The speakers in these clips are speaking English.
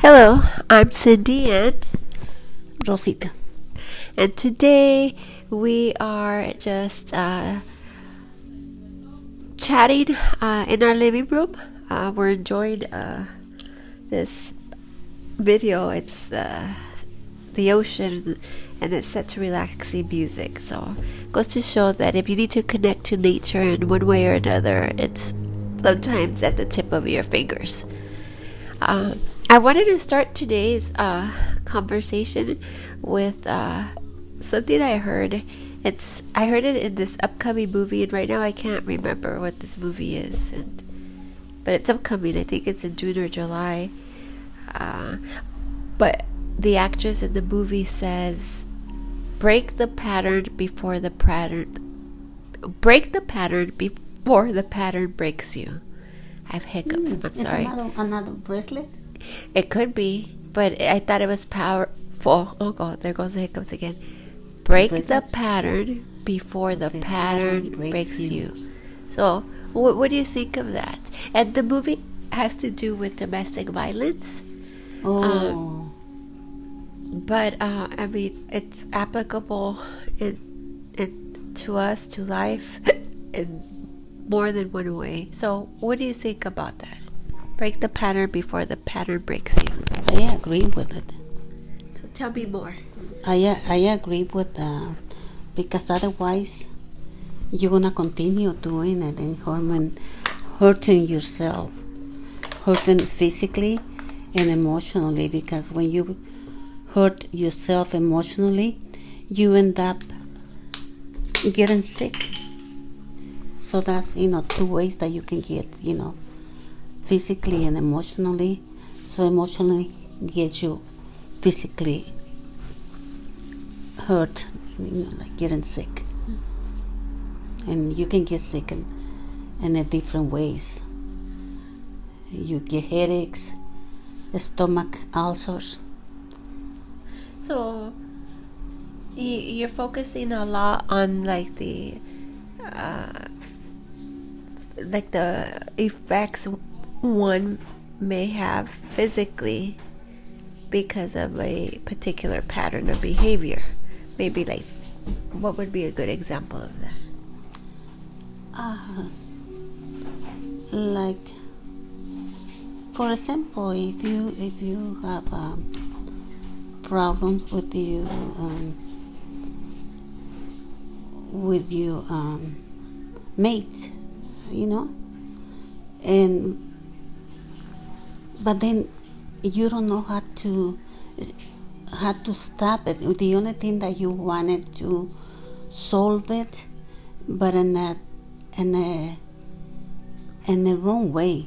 Hello, I'm Cindy Rosita. and today we are just chatting in our living room. We're enjoying this video. It's the ocean and it's set to relaxing music. So it goes to show that if you need to connect to nature in one way or another, it's sometimes at the tip of your fingers. I wanted to start today's conversation with something I heard. I heard it in this upcoming movie, and right now I can't remember what this movie is. But it's upcoming. I think it's in June or July. But the actress in the movie says, "Break the pattern before the pattern. Break the pattern before the pattern breaks you." I have hiccups. I'm sorry. Another bracelet? It could be, but I thought it was powerful. Oh God, there goes the hiccups again. Break the pattern before the pattern breaks you. So, what do you think of that? And the movie has to do with domestic violence. But I mean, it's applicable to us, to life, in more than one way. So, what do you think about that? Break the pattern before the pattern breaks you. I agree with it. So tell me more. I agree with because otherwise you're gonna continue doing it and hurting yourself, hurting physically and emotionally. Because when you hurt yourself emotionally, you end up getting sick. So that's two ways that you can get physically and emotionally. So emotionally get you physically hurt, like getting sick. And you can get sick in a different ways. You get headaches, stomach ulcers. So you're focusing a lot on like the effects one may have physically because of a particular pattern of behavior. Maybe like, what would be a good example of that? Like, for example, if you have problems with your mate, and but then you don't know how to stop it. The only thing that you wanted to solve it, but in a wrong way.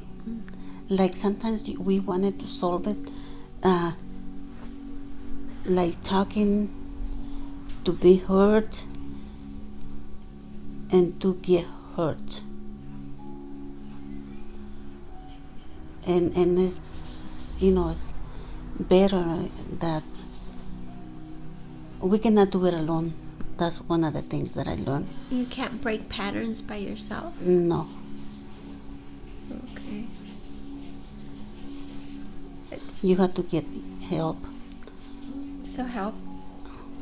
Like sometimes we wanted to solve it, like talking to be hurt and to get hurt. And it's, it's better that we cannot do it alone. That's one of the things that I learned. You can't break patterns by yourself? No. Okay. You have to get help. So help.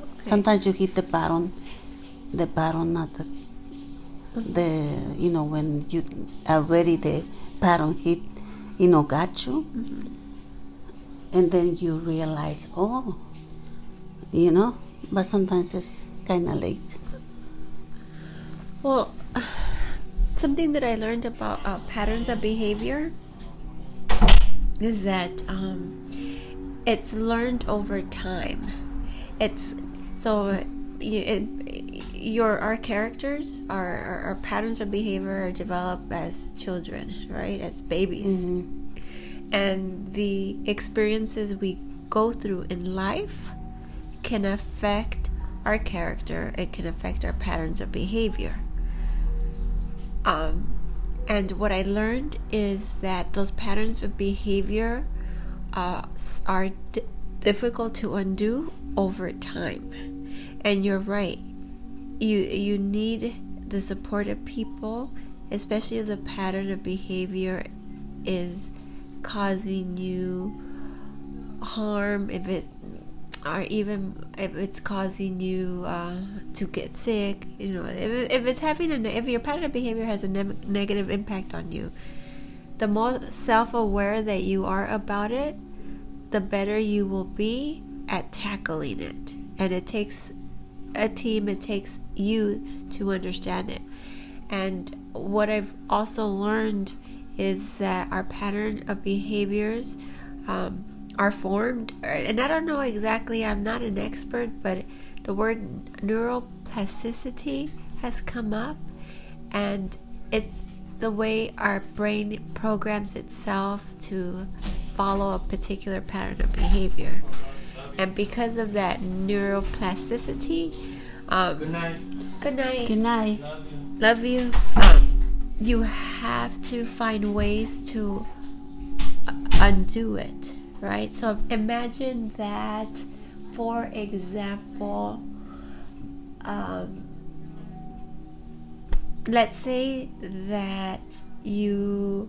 Okay. Sometimes you hit the button at when you are ready, the pattern hit, got you. Mm-hmm. And then you realize, but sometimes it's kind of late. Well, something that I learned about patterns of behavior is that it's learned over time. It's so our characters, our patterns of behavior are developed as children, right? As babies. Mm-hmm. And the experiences we go through in life can affect our character. It can affect our patterns of behavior. And what I learned is that those patterns of behavior are difficult to undo over time. And you're right. You need the support of people, especially if the pattern of behavior is causing you harm, if it's or even if it's causing you to get sick, if it's having if your pattern of behavior has a negative impact on you, the more self-aware that you are about it, the better you will be at tackling it. And it takes a team, it takes you to understand it. And what I've also learned is that our pattern of behaviors are formed, and I don't know exactly, I'm not an expert, but the word neuroplasticity has come up, and it's the way our brain programs itself to follow a particular pattern of behavior. And because of that neuroplasticity, good night. Good night. Love you. You have to find ways to undo it, right? So imagine that, for example, let's say that you're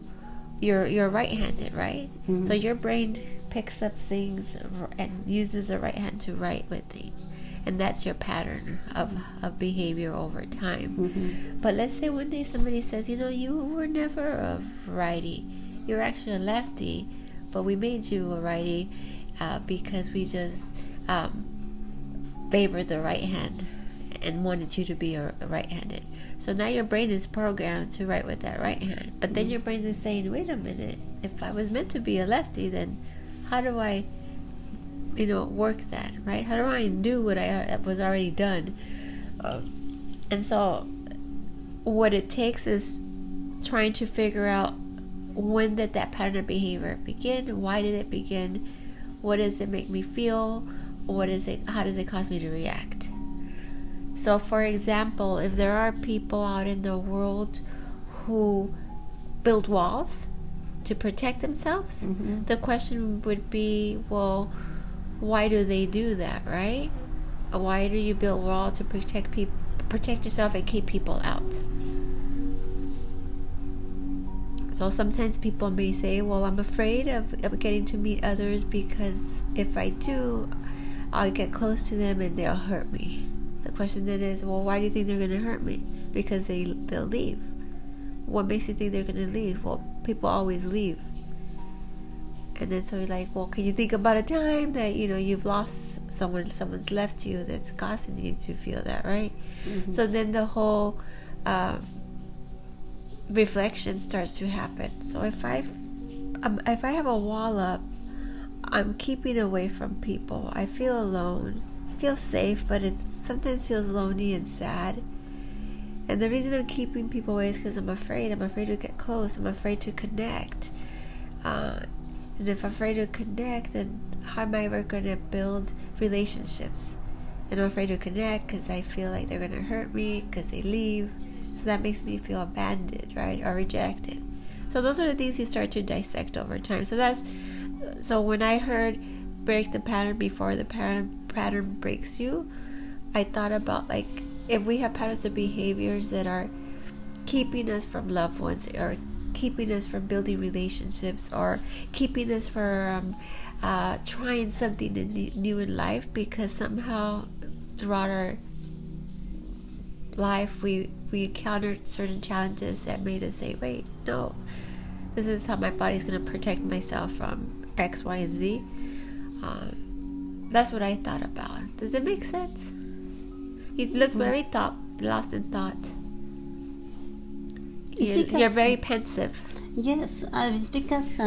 right-handed, right? Mm-hmm. So your brain picks up things and uses the right hand to write with things, and that's your pattern of behavior over time. Mm-hmm. But let's say one day somebody says, you were never a righty, you're actually a lefty, but we made you a righty because we just favored the right hand and wanted you to be a right-handed. So now your brain is programmed to write with that right hand. But then your brain is saying, wait a minute, if I was meant to be a lefty, then how do I, work that, right? How do I undo what I was already done? And so what it takes is trying to figure out, when did that pattern of behavior begin? Why did it begin? What does it make me feel? How does it cause me to react? So, for example, if there are people out in the world who build walls to protect themselves, mm-hmm. the question would be, well, why do they do that, right? Why do you build a wall to protect yourself and keep people out? So sometimes people may say, well, I'm afraid of getting to meet others because if I do, I'll get close to them and they'll hurt me. The question then is, well, why do you think they're going to hurt me? Because they'll leave. What makes you think they're going to leave? Well, people always leave. And then so you're like, well, can you think about a time that, you've lost someone's left you that's causing you to feel that, right? Mm-hmm. So then the whole reflection starts to happen. So if I have a wall up, I'm keeping away from people. I feel alone. I feel safe, but it sometimes feels lonely and sad. And the reason I'm keeping people away is because I'm afraid. I'm afraid to get close. I'm afraid to connect. And if I'm afraid to connect, then how am I ever going to build relationships? And I'm afraid to connect because I feel like they're going to hurt me because they leave. So that makes me feel abandoned, right? Or rejected. So those are the things you start to dissect over time. So when I heard break the pattern before the pattern breaks you, I thought about, like, if we have patterns of behaviors that are keeping us from loved ones, or keeping us from building relationships, or keeping us from trying something new in life, because somehow throughout our life we encountered certain challenges that made us say, wait, no, this is how my body's going to protect myself from X, Y, and Z. That's what I thought about. Does it make sense? You look very lost in thought. You're very pensive. Yes, it's because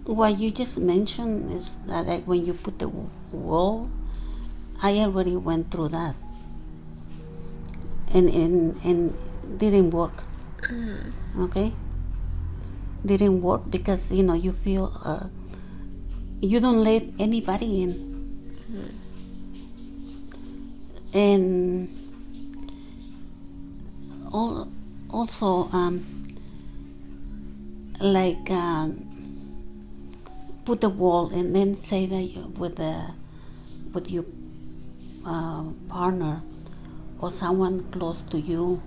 what you just mentioned is that, like, when you put the wall, I already went through that, and didn't work. Okay, didn't work because you feel you don't let anybody in. And also put the wall and then say that with your partner or someone close to you.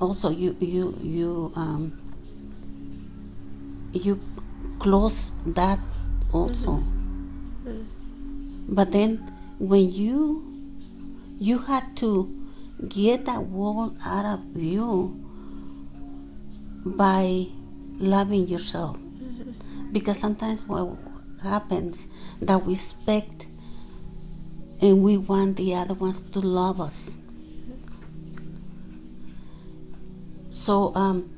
Also, you close that also. But then when you had to get that wall out of you by loving yourself. Because sometimes what happens that we expect and we want the other ones to love us. So and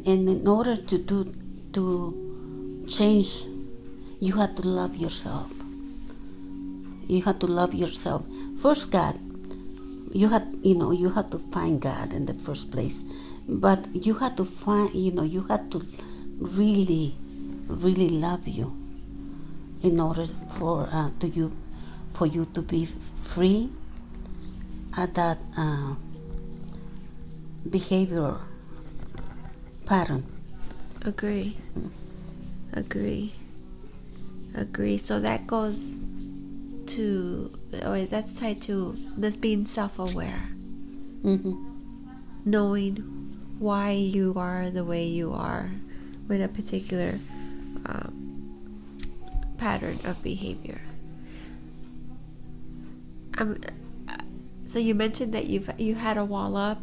in order to change, you have to love yourself. You have to love yourself. First, God. You have to find God in the first place. But you have to find, you have to really, really love you in order for you to be free at that behavior pattern. Agree. So that goes to, or that's tied to this being self-aware. Knowing why you are the way you are with a particular pattern of behavior. So you mentioned that you had a wall up,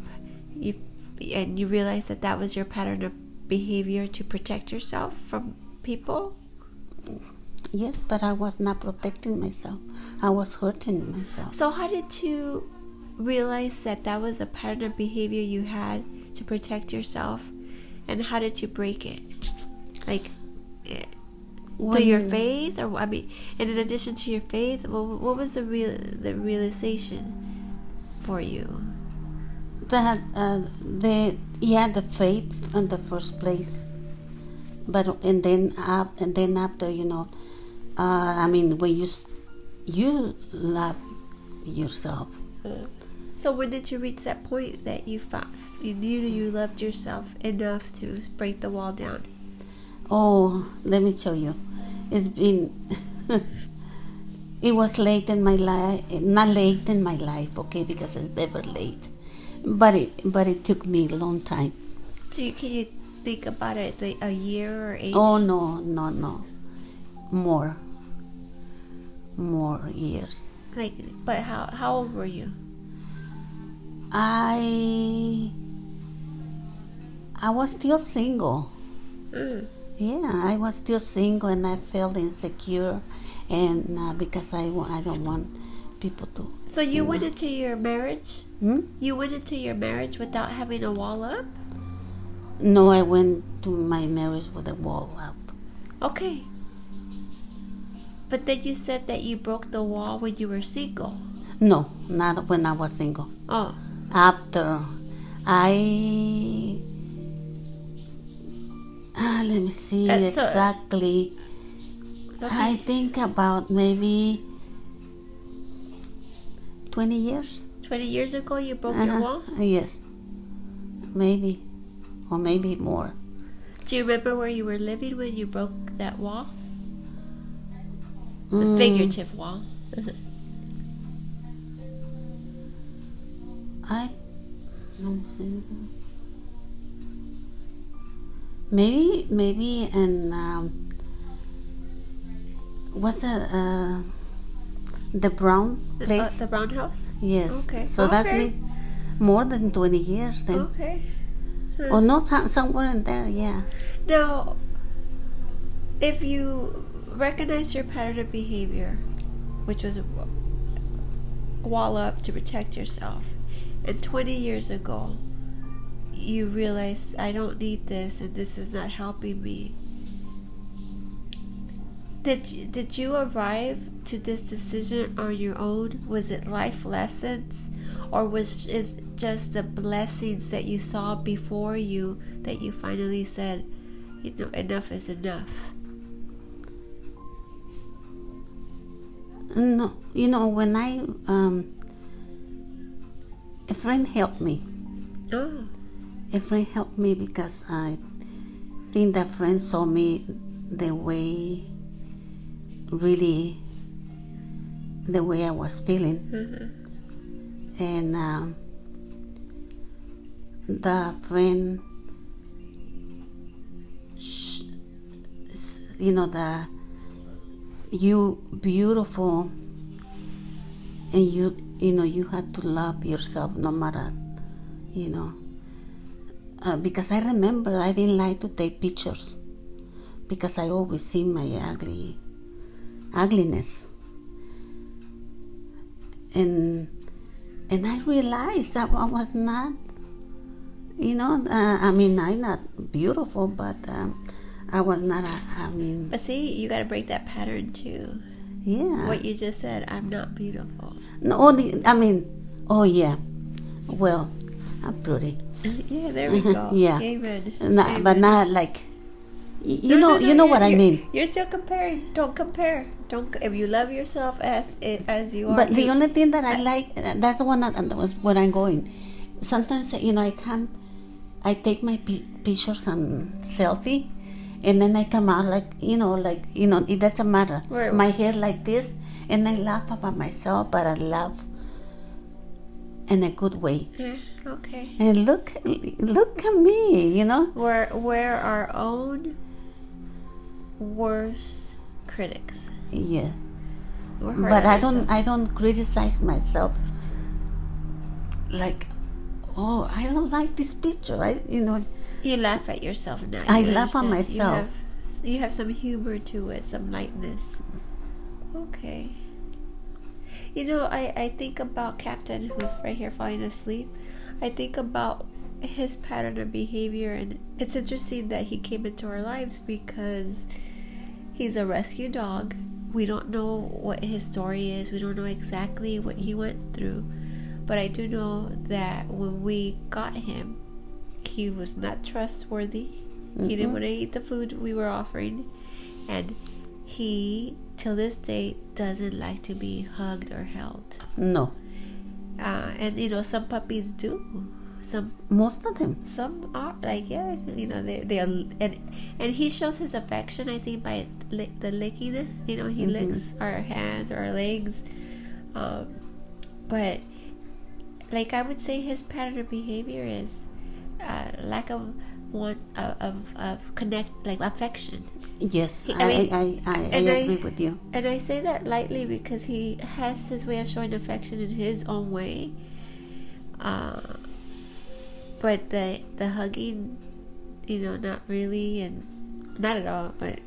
and you realized that was your pattern of behavior to protect yourself from people. Yes, but I was not protecting myself. I was hurting myself. So how did you realize that was a pattern of behavior you had to protect yourself, and how did you break it? Like, through your faith, or and in addition to your faith, what was the realization for you? That the faith in the first place, but and then after, when you love yourself. So when did you reach that point that you knew you loved yourself enough to break the wall down? Oh, let me show you. It's been it was late in my life, not late in my life, okay, because it's never late, but it took me a long time. So can you think about it, like a year or age? Oh, no, more years. Like, but how old were you? I was still single. Yeah, I was still single, and I felt insecure, and because I don't want people to. So you went into your marriage? Hmm? You went into your marriage without having a wall up? No, I went to my marriage with a wall up. Okay. But then you said that you broke the wall when you were single. No, not when I was single. Oh. After let me see exactly. Okay. I think about maybe 20 years. 20 years ago you broke your wall? Yes. Maybe. Or maybe more. Do you remember where you were living when you broke that wall? The figurative wall. Let me see. Maybe in what's the brown place? The brown house? Yes. Okay. So that's more than 20 years then. Okay. Or not somewhere in there, yeah. Now, if you recognize your pattern of behavior, which was wall up to protect yourself, and 20 years ago you realized, I don't need this and this is not helping me, did you arrive to this decision on your own? Was it life lessons, or was it just the blessings that you saw before you that you finally said, enough is enough? No, when a friend helped me. Oh. A friend helped me because I think that friend saw me the way I was feeling. And the friend you beautiful, and you had to love yourself no matter, because I remember I didn't like to take pictures because I always see my ugliness, and I realized that I was not, I'm not beautiful, but I was not. But see, you got to break that pattern too. Yeah. What you just said, I'm not beautiful. No, oh yeah. Well, I'm pretty. Yeah, there we go. Yeah. Amen. Amen. But not like, you know what I mean. You're still comparing. Don't compare. Don't. If you love yourself as you are. But the only thing that I like, that's the one that was where I'm going. Sometimes I take my pictures and selfie, and then I come out it doesn't matter. Right. My hair like this, and I laugh about myself, but I laugh in a good way. Yeah, okay. And look at me, We're our own worst critics. Yeah. But I don't criticize myself. Like, oh, I don't like this picture. You laugh at yourself now. I laugh at myself. You have some humor to it, some lightness. Okay. I think about Captain, who's right here falling asleep. I think about his pattern of behavior, and it's interesting that he came into our lives because he's a rescue dog. We don't know what his story is. We don't know exactly what he went through. But I do know that when we got him, he was not trustworthy. Mm-hmm. He didn't want to eat the food we were offering. And he, till this day, doesn't like to be hugged or held. No. And some puppies do. Most of them. Some are they are, and he shows his affection, I think, by the licking. He mm-hmm. licks our hands or our legs. But like I would say, his pattern of behavior is lack of affection. Yes, I agree with you. And I say that lightly because he has his way of showing affection in his own way. But the hugging, not really, and not at all. But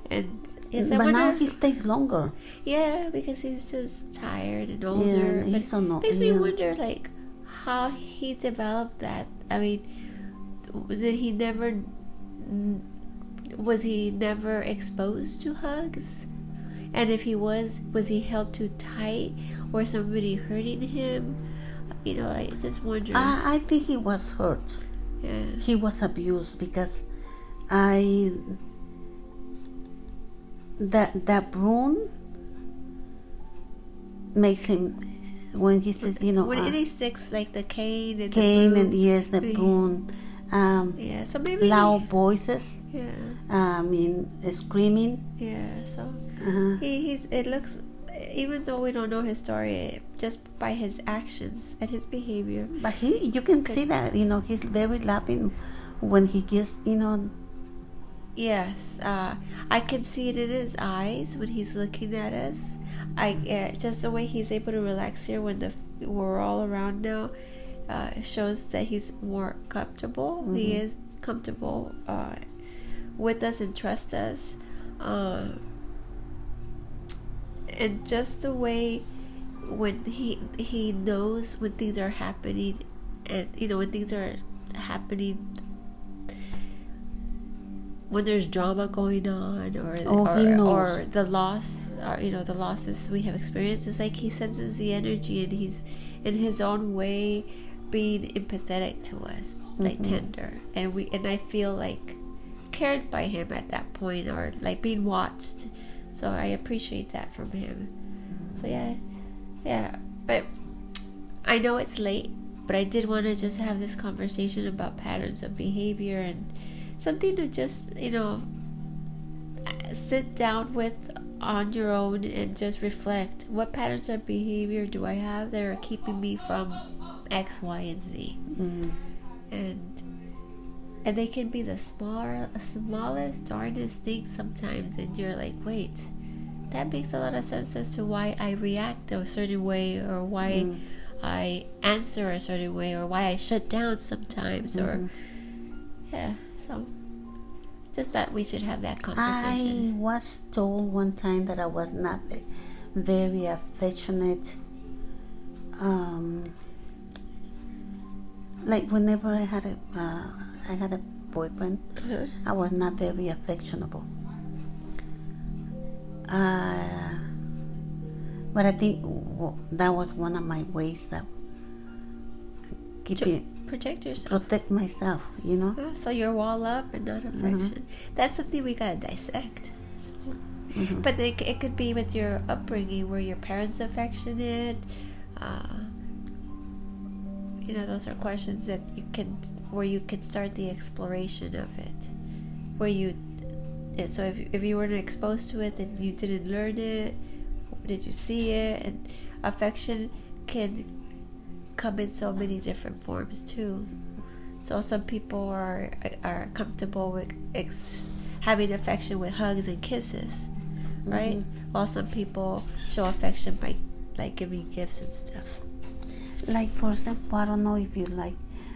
but now he stays longer. Yeah, because he's just tired and older. Yeah, he's so not. Makes me wonder, how he developed that. I mean, was he never exposed to hugs? And if he was he held too tight, or somebody hurting him? I just wonder. I think he was hurt. Yeah. He was abused because that broom makes him, when he says, when he sticks like the cane and the broom. Yeah, so maybe loud voices. Yeah. Screaming. Yeah, so it looks, even though we don't know his story, just by his actions and his behavior. But you can see that, he's very loving when he gets, Yes, I can see it in his eyes when he's looking at us. Just the way he's able to relax here when we're all around now, shows that he's more comfortable. Mm-hmm. He is comfortable with us and trusts us. And just the way when he knows when things are happening, and when things are happening, when there's drama going on, or the loss, or the losses we have experienced, it's like he senses the energy, and he's in his own way being empathetic to us, like mm-hmm. tender, and I feel like cared by him at that point, or like being watched. So I appreciate that from him. So yeah. But I know it's late, but I did want to just have this conversation about patterns of behavior, and something to just, sit down with on your own and just reflect. What patterns of behavior do I have that are keeping me from X, Y, and Z? Mm. And And they can be the smallest, darndest thing sometimes, and you're like, wait, that makes a lot of sense as to why I react a certain way, or why I answer a certain way, or why I shut down sometimes, or yeah. So just that we should have that conversation. I was told one time that I was not very affectionate. Like whenever I had a boyfriend, I was not very affectionable. But I think that was one of my ways that protect myself, you know. So you're wall up and not affection. That's something we gotta dissect. But it could be with your upbringing. Were your parents affectionate? You know, those are questions that where you can start the exploration of it. So if you weren't exposed to it, then you didn't learn it. Did you see it? And affection can come in so many different forms too. So some people are comfortable with having affection with hugs and kisses, right? While some people show affection by like giving gifts and stuff. Like for example, I don't know if you like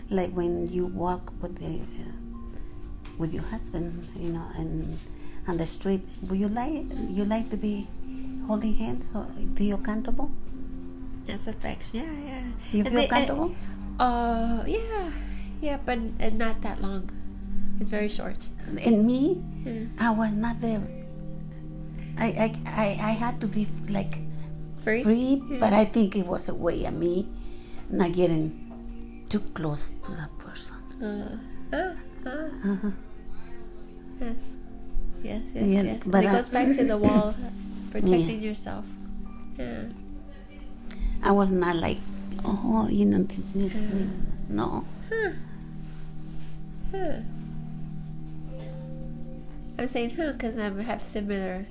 when you walk with your husband, you know, and on the street, would you like to be holding hands or feel comfortable? That's affection. Yeah. You feel comfortable? Yeah, but not that long. It's very short. And me, I was not there. I had to be like free, but I think it was a way of me not getting too close to that person. Yes. But it goes back to the wall, protecting yourself. Yeah. I was not like, you know, no. I'm saying because I have similar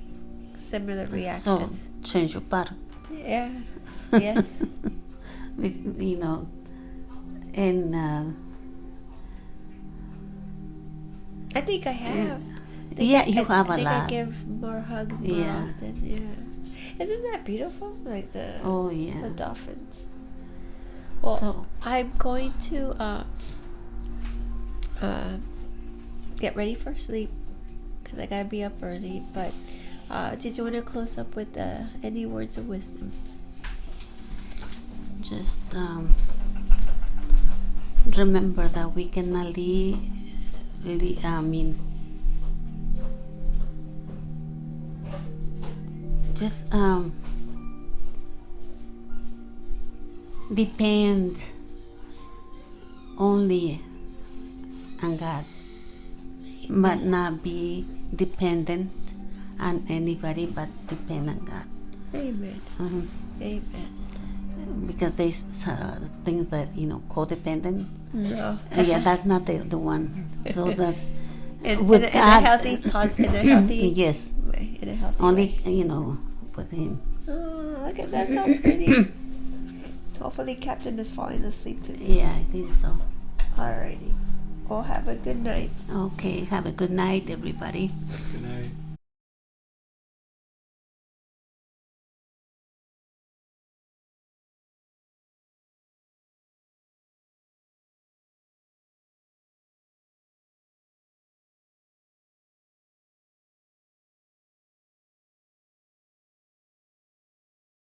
reactions. So change your pattern. Yes. You know, and I think I have. You have a lot. I give more hugs more often. Yeah. Isn't that beautiful? Like the dolphins. Well, so, I'm going to get ready for sleep because I gotta be up early. But did you want to close up with any words of wisdom? Just remember that we cannot just depend only on God, but not be dependent on anybody, but depend on God. Amen. Amen. Because there's things that, you know, codependent. No. Yeah, that's not the one. So that's in a healthy yes. Way, in a healthy only way. You know, with him. Oh, look at that, so pretty. Hopefully Captain is falling asleep today. Yeah, I think so. Alrighty. Well, have a good night. Okay, have a good night, everybody. Good night.